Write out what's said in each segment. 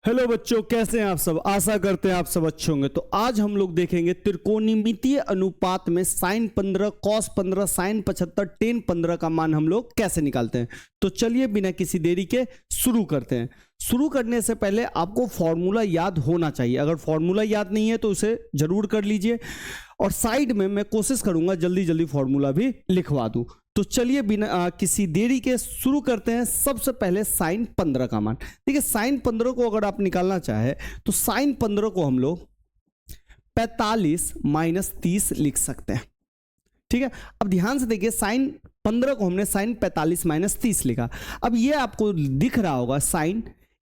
Hello बच्चों, कैसे हैं आप सब। आशा करते हैं आप सब अच्छे होंगे। तो आज हम लोग देखेंगे त्रिकोणमितीय अनुपात में साइन 15 कॉस 15 साइन 75 टेन 15 का मान हम लोग कैसे निकालते हैं। तो चलिए बिना किसी देरी के शुरू करते हैं। शुरू करने से पहले आपको फॉर्मूला याद होना चाहिए। अगर फॉर्मूला याद नहीं है तो उसे जरूर कर लीजिए, और साइड में मैं कोशिश करूंगा जल्दी जल्दी फॉर्मूला भी लिखवा दूं। तो चलिए बिना किसी देरी के शुरू करते हैं। सबसे पहले साइन 15 का मान। देखिए साइन 15 को अगर आप निकालना चाहे तो साइन 15 को हम लोग 45 माइनस 30 लिख सकते हैं। ठीक है, अब ध्यान से देखिए साइन 15 को हमने साइन 45 माइनस 30 लिखा। अब ये आपको दिख रहा होगा साइन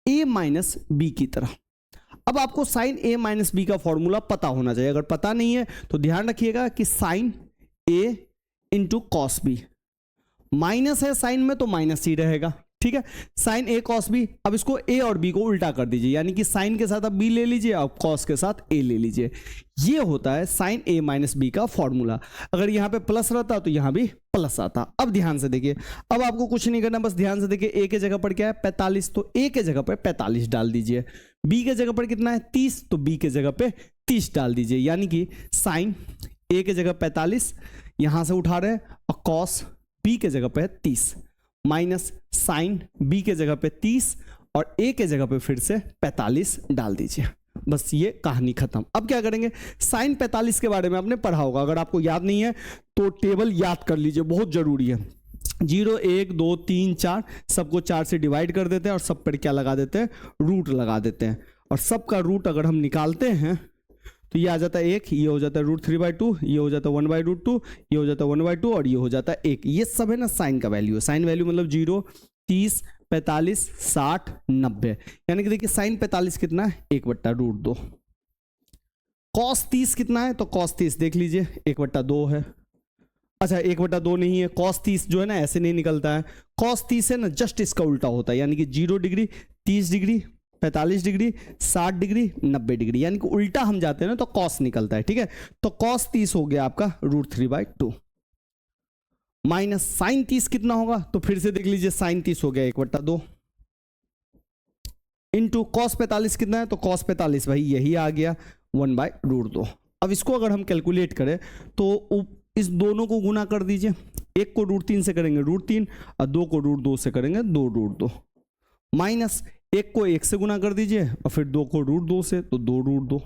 ए माइनस बी की तरह। अब आपको साइन ए माइनस बी का फॉर्मूला पता होना चाहिए। अगर पता नहीं है तो ध्यान रखिएगा कि साइन ए इंटू कॉस बी, माइनस है साइन में तो माइनस ही रहेगा। ठीक है, साइन ए कॉस बी। अब इसको ए और बी को उल्टा कर दीजिए, यानी कि साइन के साथ आप बी ले लीजिए और कॉस के साथ ए ले लीजिए। ये होता है साइन ए माइनस बी का फॉर्मूला। अगर यहां पे प्लस रहता तो यहां भी प्लस आता। अब ध्यान से देखिए, अब आपको कुछ नहीं करना, बस ध्यान से देखिए ए के जगह पर क्या है 45, तो ए के जगह पर 45 डाल दीजिए। बी के जगह पर कितना है 30, तो बी के जगह पे 30 डाल दीजिए। यानी कि साइन ए के जगह 45 यहां से उठा रहे हैं, और कॉस बी के जगह पे 30 माइनस साइन बी के जगह पे 30 और ए के जगह पे फिर से 45 डाल दीजिए। बस ये कहानी खत्म। अब क्या करेंगे, साइन 45 के बारे में आपने पढ़ा होगा। अगर आपको याद नहीं है तो टेबल याद कर लीजिए, बहुत जरूरी है। 0 1 2 3 4 सबको 4 से डिवाइड कर देते हैं, और सब पर क्या लगा देते हैं, रूट लगा देते हैं। और सबका रूट अगर हम निकालते हैं तो ये आ जाता है 1, ये हो जाता है √3/2, ये हो जाता है 1/√2, ये हो जाता है 1/2 और ये हो जाता है 1। ये सब है ना साइन का वैल्यू है। साइन वैल्यू मतलब 0 30 45 60 90। यानी कि देखिए साइन 45 कितना है 1/√2। कॉस 30 कितना है, तो कॉस 30 देख लीजिए 1/2 है। अच्छा 1/2 नहीं है, कॉस 30 जो है ना ऐसे नहीं निकलता है। कॉस 30 है ना जस्ट इसका उल्टा होता है, यानी कि 0 degree 30 degree 45 degree 60 degree 90 degree, यानी कि उल्टा हम जाते हैं ना तो कॉस निकलता है। ठीक है, तो कॉस 30 हो गया आपका √3/2 माइनस साइन 30 कितना होगा, तो फिर से देख लीजिए साइन 30 हो गया 1/2 इंटू कॉस 45 कितना है, तो कॉस 45 भाई यही आ गया 1/√2। अब इसको अगर हम कैलकुलेट करें तो इस दोनों को गुना कर दीजिए। एक को √3 से करेंगे √3 और 2 को √2 से करेंगे 2√2 माइनस एक को 1 से गुना कर दीजिए और फिर 2 को √2 से तो 2√2।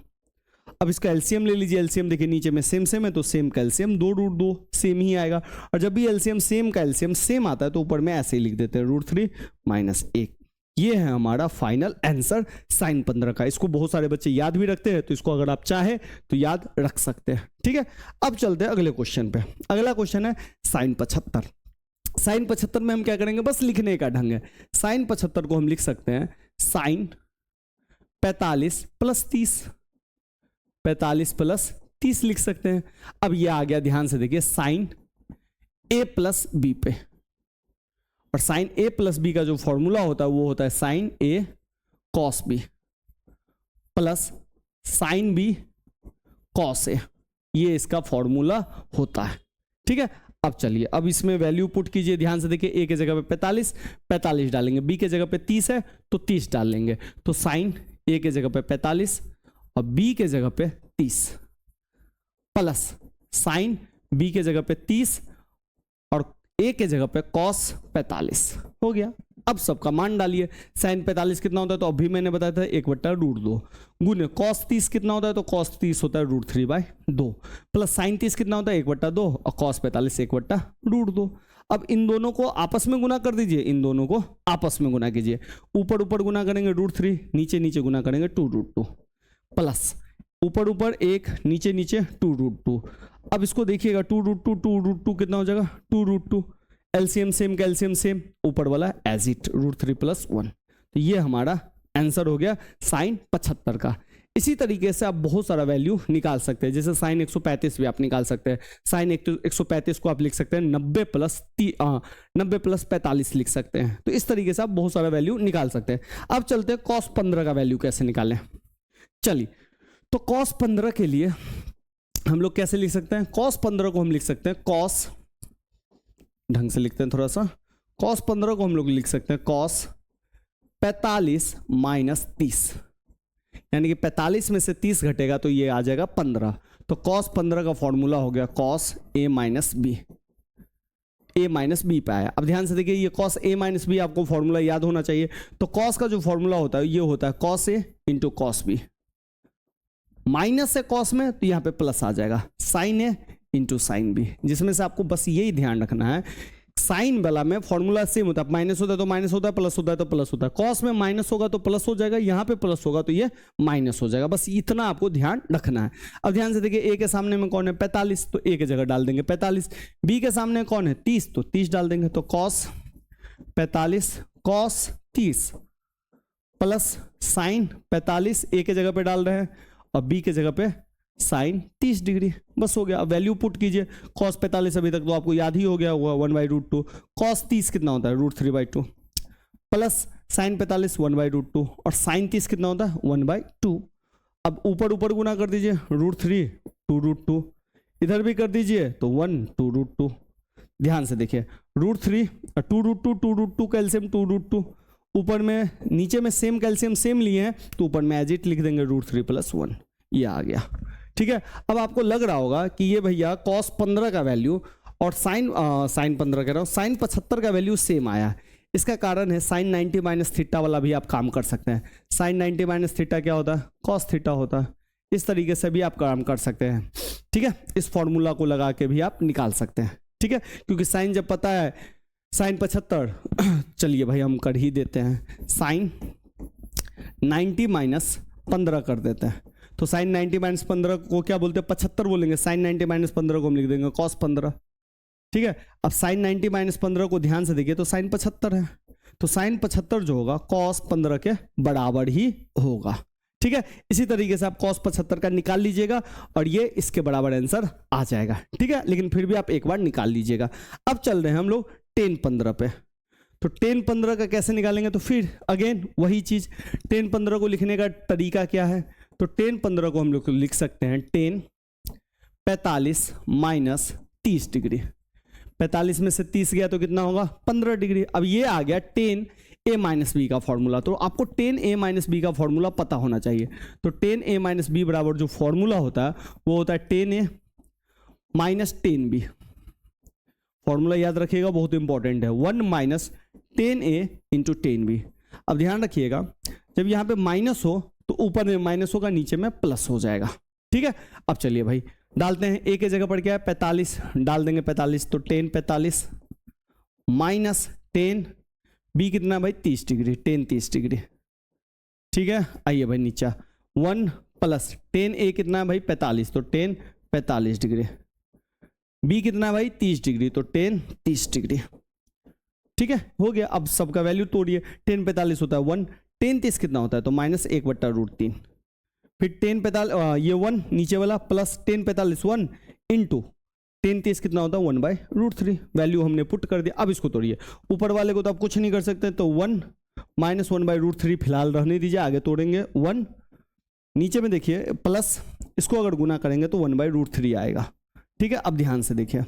अब इसका एलसीएम ले लीजिए। एलसीएम देखिए नीचे में सेम सेम है तो सेम का एलसीएम 2√2 सेम ही आएगा। और जब भी एलसीएम सेम का एलसीएम सेम आता है तो ऊपर में ऐसे ही लिख देते हैं √3 माइनस 1। ये है हमारा फाइनल आंसर साइन 15 का। इसको बहुत सारे बच्चे याद भी रखते हैं, तो इसको अगर आप चाहे तो याद रख सकते हैं। ठीक है, अब चलते हैं अगले क्वेश्चन पे। अगला क्वेश्चन है साइन 75। साइन 75 में हम क्या करेंगे, बस लिखने का ढंग है। साइन 75 को हम लिख सकते हैं साइन 45 प्लस 30, 45 प्लस 30 लिख सकते हैं। अब ये आ गया, ध्यान से देखिए साइन ए प्लस बी पे, और साइन ए प्लस बी का जो फॉर्मूला होता है वो होता है sine A cos B plus sine B cos A. ये इसका फॉर्मूला होता है। ठीक है, अब चलिए अब इसमें वैल्यू पुट कीजिए। ध्यान से देखिए ए के जगह पे 45 डालेंगे, बी के जगह पे 30 है तो 30 डाल लेंगे। तो साइन ए के जगह पे 45 और बी के जगह पे 30 प्लस साइन बी के जगह पे 30 और ए के जगह पे कॉस 45 हो गया। अब सबका मान डालिए। साइन 45 कितना होता है, तो अभी मैंने बताया था 1/√2 गुने कॉस 30 कितना होता है, तो कॉस 30 होता है √3/2 प्लस साइन 30 कितना होता है 1/2 और कॉस 45 1/√2। अब इन दोनों को आपस में गुना कर दीजिए, इन दोनों को आपस में गुना कीजिए। ऊपर ऊपर गुना करेंगे √3, नीचे नीचे गुना करेंगे 2√2 प्लस ऊपर ऊपर 1 नीचे नीचे 2√2। अब इसको देखिएगा 2√2 कितना हो जाएगा 2√2। एलसीएम सेम का एलसीएम सेम, ऊपर वाला एज इट √3 + 1। तो ये हमारा आंसर हो गया साइन 75 का। इसी तरीके से आप बहुत सारा वैल्यू निकाल सकते हैं, जैसे साइन 135 भी आप निकाल सकते हैं। साइन 135 को आप लिख सकते हैं 90 प्लस 45 लिख सकते हैं। तो इस तरीके से आप बहुत सारा वैल्यू निकाल सकते हैं। अब चलते हैं कॉस 15 का वैल्यू कैसे निकालें। चलिए, तो कॉस 15 के लिए हम लोग कैसे लिख सकते हैं, कॉस 15 को हम लिख सकते हैं कॉस, ढंग से लिखते हैं थोड़ा सा, कॉस 15 को हम लोग लिख सकते हैं कॉस 45 माइनस 30, यानी कि 45 में से 30 घटेगा तो ये आ जाएगा 15। तो cos 15 का फॉर्मूला हो गया cos a minus B, a minus B पे आया। अब ध्यान से देखिए, ये cos a माइनस बी आपको फॉर्मूला याद होना चाहिए। तो cos का जो फॉर्मूला होता है ये होता है cos a into cos b, minus है cos में तो यहाँ पे प्लस आ जाएगा sin a into sine B, जिसमें से आपको बस यही ध्यान रखना है, साइन वाला में फॉर्मूला सेम होता है, माइनस होता है तो माइनस होता है, प्लस होता है तो प्लस होता है। कॉस में माइनस होगा तो प्लस हो जाएगा, यहाँ पे प्लस होगा तो ये माइनस हो जाएगा, बस इतना आपको ध्यान रखना है। अब ध्यान से देखिए, ए के सामने में कौन है 45, तो ए की जगह डाल देंगे 45, बी के सामने कौन है 30, तो 30 डाल देंगे। तो कॉस 45 कॉस 30 प्लस साइन 45 ए के जगह पे डाल रहे हैं और बी के जगह पे साइन 30 डिग्री, बस हो गया। अब वैल्यू पुट कीजिए, cos 45 अभी तक तो आपको याद ही हो गया होगा 1/√2, cos 30 कितना होता है √3/2 प्लस साइन 45 1/√2 और साइन 30 कितना होता है 1/2। अब ऊपर ऊपर गुना कर दीजिए, √3 2√2, इधर भी कर दीजिए तो 1 2√2। ध्यान से देखिए, √3 2√2 2√2 का एलसीएम 2√2, ऊपर में नीचे में सेम कैल्शियम सेम लिए हैं तो ऊपर में एज इट लिख देंगे √3 + 1, ये आ गया। ठीक है, अब आपको लग रहा होगा कि ये भैया cos 15 का वैल्यू और साइन 15 कह रहा हूँ, साइन 75 का वैल्यू सेम आया। इसका कारण है साइन 90 माइनस थीटा वाला भी आप काम कर सकते हैं। साइन 90 माइनस थीटा क्या होता है cos थीटा होता है। इस तरीके से भी आप काम कर सकते हैं। ठीक है, इस फॉर्मूला को लगा के भी आप निकाल सकते हैं। ठीक है, क्योंकि साइन जब पता है साइन 75 चलिए भाई हम कर ही देते हैं, साइन 90 माइनस 15 कर देते हैं। तो साइन 90 माइनस 15 को क्या बोलते हैं 75 बोलेंगे, साइन 90 माइनस 15 को हम लिख देंगे cos 15। ठीक है, अब साइन 90 माइनस 15 को ध्यान से देखिए तो साइन 75 है, तो साइन 75 जो होगा cos 15 के बराबर ही होगा। ठीक है, इसी तरीके से आप cos 75 का निकाल लीजिएगा और ये इसके बराबर आंसर आ जाएगा। ठीक है, लेकिन फिर भी आप एक बार निकाल लीजिएगा। अब चल रहे हैं हम लोग tan 15 पे, तो tan 15 का कैसे निकालेंगे, तो फिर अगेन वही चीज, tan 15 को लिखने का तरीका क्या है, तो tan 15 को हम लोग लिख सकते हैं tan 45 माइनस 30 डिग्री। 45 में से 30 गया तो कितना होगा 15 डिग्री। अब ये आ गया tan a माइनस बी का फॉर्मूला, तो आपको tan a माइनस बी का फॉर्मूला पता होना चाहिए। तो tan a माइनस बी बराबर जो फॉर्मूला होता है वो होता है tan a minus tan b। Formula याद रखिएगा, बहुत इंपॉर्टेंट है, 1 minus tan a into tan b। अब ध्यान रखिएगा, जब यहाँ पे माइनस हो तो ऊपर में माइनस होगा, नीचे में प्लस हो जाएगा। ठीक है, अब चलिए भाई डालते हैं, a के जगह पर क्या है 45 डाल देंगे 45, तो tan 45 माइनस tan b कितना भाई 30 डिग्री, tan 30 डिग्री। ठीक है, आइए भाई नीचे 1 प्लस tan a कितना है भाई 45, तो tan 45 डिग्री, b कितना है भाई 30 डिग्री, तो tan 30 डिग्री। ठीक है, हो गया। अब सबका वैल्यू तोड़िए, tan 45 होता है 1, tan 30 कितना होता है तो -1/√3, फिर tan 45 ये 1 नीचे वाला प्लस tan 45 1 इंटू tan 30 कितना होता है 1/√3, वैल्यू हमने पुट कर दिया। अब इसको तोड़िए, ऊपर वाले को तो आप कुछ नहीं कर सकते, तो 1 माइनस 1/√3 फिलहाल रहने दीजिए, आगे तोड़ेंगे 1, नीचे में देखिए प्लस, इसको अगर गुना करेंगे तो 1/√3 आएगा। ठीक है, अब ध्यान से देखिए,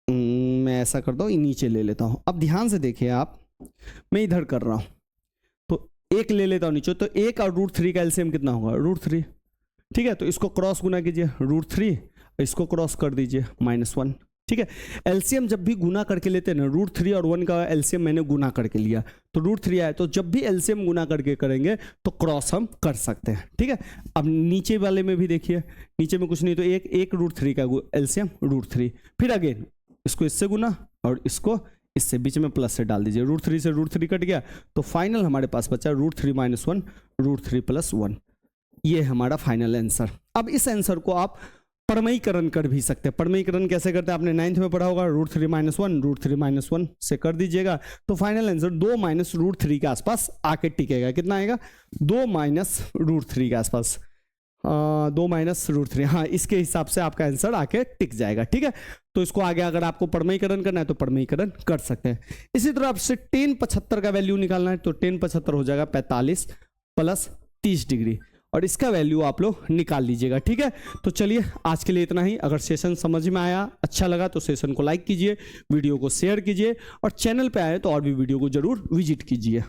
मैं ऐसा करता हूँ, नीचे ले लेता हूँ। अब ध्यान से देखिए आप, मैं इधर कर रहा हूँ तो एक ले लेता हूँ नीचे, तो 1 और √3 का एलसीएम कितना होगा √3। ठीक है, तो इसको क्रॉस गुना कीजिए √3, इसको क्रॉस कर दीजिए -1। ठीक है, एलसीएम जब भी गुना करके लेते हैं ना, √3 और 1 का एलसीएम मैंने गुना करके लिया तो √3 आया, तो जब भी एलसीएम गुना करके करेंगे तो क्रॉस हम कर सकते हैं। ठीक है, अब नीचे वाले में भी देखिए, नीचे में कुछ नहीं तो एक √3 का एलसीएम √3, फिर अगेन इसको इससे गुना और इसको इससे बीच में प्लस से डाल दीजिए, √3 से √3 कट गया, तो फाइनल हमारे पास बचा √3 - 1 √3 + 1, ये हमारा फाइनल आंसर। अब इस आंसर को आप परमयीकरण कर भी सकते हैं। परमयीकरण कैसे करते हैं आपने 9th में पढ़ा होगा, √3 - 1 √3 - 1 से कर दीजिएगा, तो फाइनल आंसर 2 माइनस √3 के आसपास आके टिकेगा। कितना आएगा 2 माइनस √3 के आसपास, 2 माइनस √3, हाँ इसके हिसाब से आपका आंसर आके टिक जाएगा। ठीक है, तो इसको आगे अगर आपको परमयीकरण करना है तो परमयीकरण कर सकते हैं। इसी तरह आपसे tan 75 का वैल्यू निकालना है, तो tan 75 हो जाएगा 45 + 30 डिग्री, और इसका वैल्यू आप लोग निकाल लीजिएगा। ठीक है, तो चलिए आज के लिए इतना ही। अगर सेशन समझ में आया, अच्छा लगा तो सेशन को लाइक कीजिए, वीडियो को शेयर कीजिए, और चैनल पे आए तो और भी वीडियो को जरूर विजिट कीजिए।